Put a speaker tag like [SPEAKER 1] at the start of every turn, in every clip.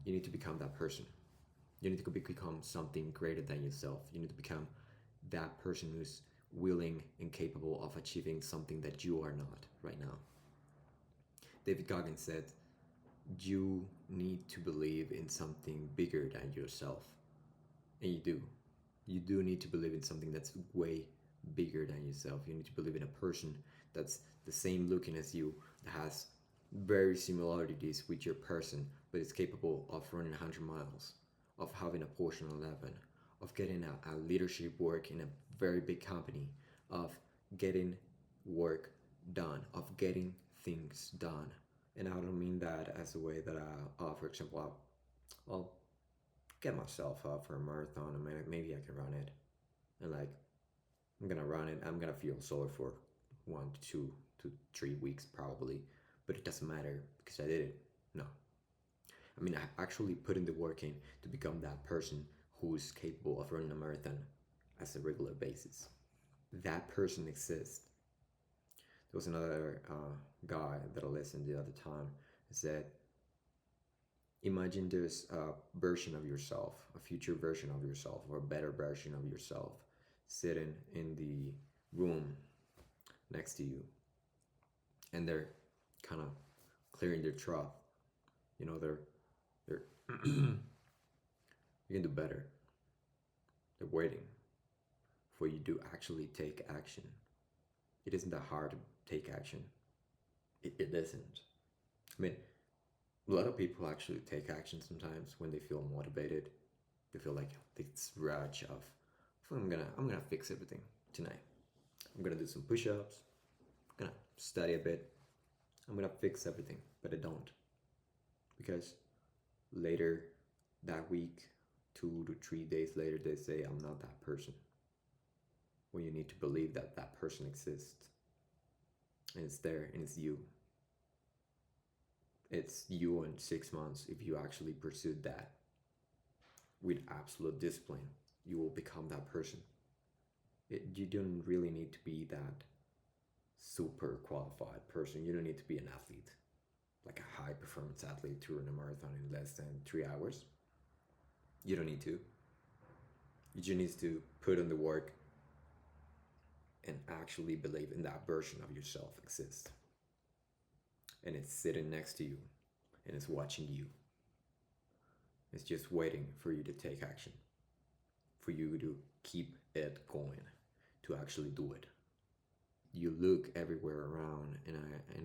[SPEAKER 1] You need to become that person. You need to become something greater than yourself. You need to become that person who's willing and capable of achieving something that you are not right now. David Goggins said, you need to believe in something bigger than yourself. And you do. You do need to believe in something that's way bigger than yourself. You need to believe in a person that's the same looking as you, that has very similarities with your person, but is capable of running 100 miles, of having a Porsche 911, of getting a leadership work in a very big company, of getting work done, of getting things done. And I don't mean that as a way that for example, I'll get myself up for a marathon and maybe I can run it. And like, I'm gonna run it, I'm gonna feel sore for 1 to 2 to 3 weeks probably, but it doesn't matter because I did it. No. I mean, I actually put in the work in to become that person who's capable of running a marathon as a regular basis. That person exists. There was another guy that I listened the other time that said, imagine there's a version of yourself, a future version of yourself, or a better version of yourself sitting in the room next to you, and they're kind of clearing their throat. You know, they're you can do better. They're waiting for you to actually take action. It isn't that hard to take action. It isn't. I mean, a lot of people actually take action sometimes when they feel motivated. They feel like this rush of, I'm gonna fix everything tonight. I'm gonna do some push-ups. I'm gonna study a bit. I'm gonna fix everything, but I don't, because later that week, 2 to 3 days later, they say I'm not that person. Well, you need to believe that that person exists, and it's there, and it's you. It's you in 6 months. If you actually pursued that with absolute discipline, you will become that person. You don't really need to be that super qualified person. You don't need to be an athlete, like a high performance athlete, to run a marathon in less than 3 hours. You don't need to. You just need to put in the work and actually believe in that version of yourself exists. And it's sitting next to you, and it's watching you. It's just waiting for you to take action, for you to keep it going, to actually do it. You look everywhere around, and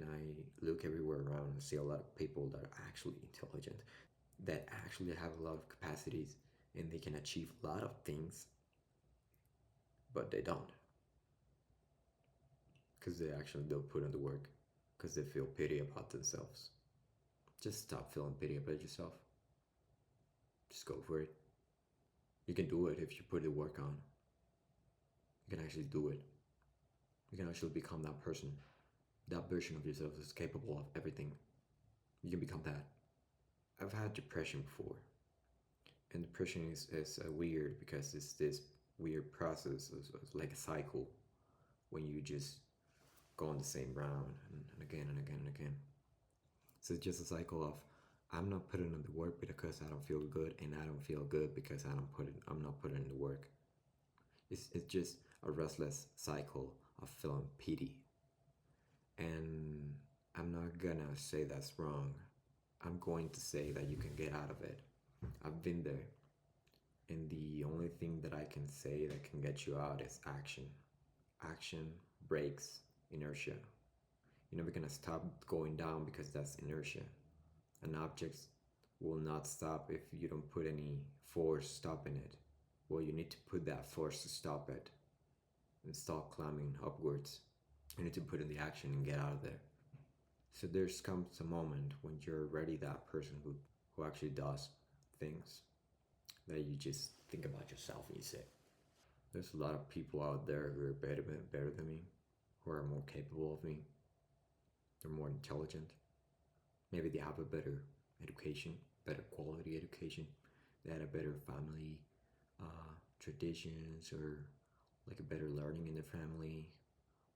[SPEAKER 1] I look everywhere around and see a lot of people that are actually intelligent, that actually have a lot of capacities, and they can achieve a lot of things, but they don't, because they actually don't put in the work, because they feel pity about themselves. Just stop feeling pity about yourself. Just go for it. You can do it if you put the work on. You can actually do it. You can actually become that person. That version of yourself is capable of everything. You can become that. I've had depression before. And depression is weird, because it's this weird process. It's like a cycle when you just go on the same round and again and again and again. So it's just a cycle of, I'm not putting in the work because I don't feel good, and I don't feel good because I'm not putting in the work. It's just a restless cycle of feeling pity. And I'm not gonna say that's wrong. I'm going to say that you can get out of it. I've been there. And the only thing that I can say that can get you out is action. Action breaks inertia. You're never gonna stop going down because that's inertia. An object will not stop if you don't put any force stopping it. Well, you need to put that force to stop it and stop climbing upwards. You need to put in the action and get out of there. So there's comes a moment when you're already that person who actually does things, that you just think about yourself and you say, there's a lot of people out there who are better than me, who are more capable of me. They're more intelligent. Maybe they have a better education, better quality education. They had a better family traditions, or like a better learning in their family.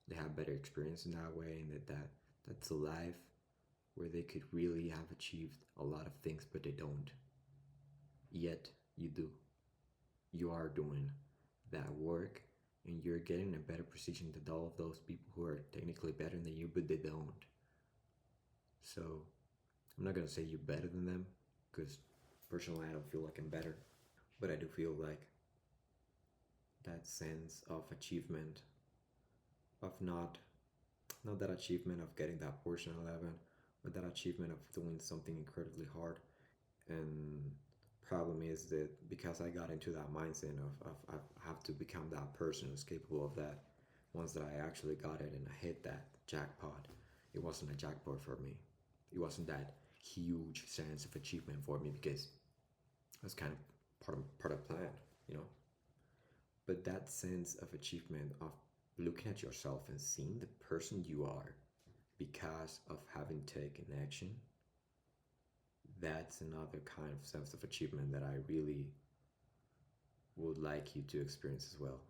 [SPEAKER 1] They have better experience in that way, and that's a life where they could really have achieved a lot of things, but they don't. yet you do. You are doing that work and you're getting a better position than all of those people who are technically better than you, but they don't. So I'm not gonna say you're better than them because personally I don't feel like I'm better, but I do feel like that sense of achievement of not that achievement of getting that portion 11, but that achievement of doing something incredibly hard. And problem is that because I got into that mindset of I have to become that person who's capable of that, once that I actually got it and I hit that jackpot, it wasn't a jackpot for me. It wasn't that huge sense of achievement for me because that's kind of part of the plan, you know. But that sense of achievement of looking at yourself and seeing the person you are because of having taken action, that's another kind of sense of achievement that I really would like you to experience as well.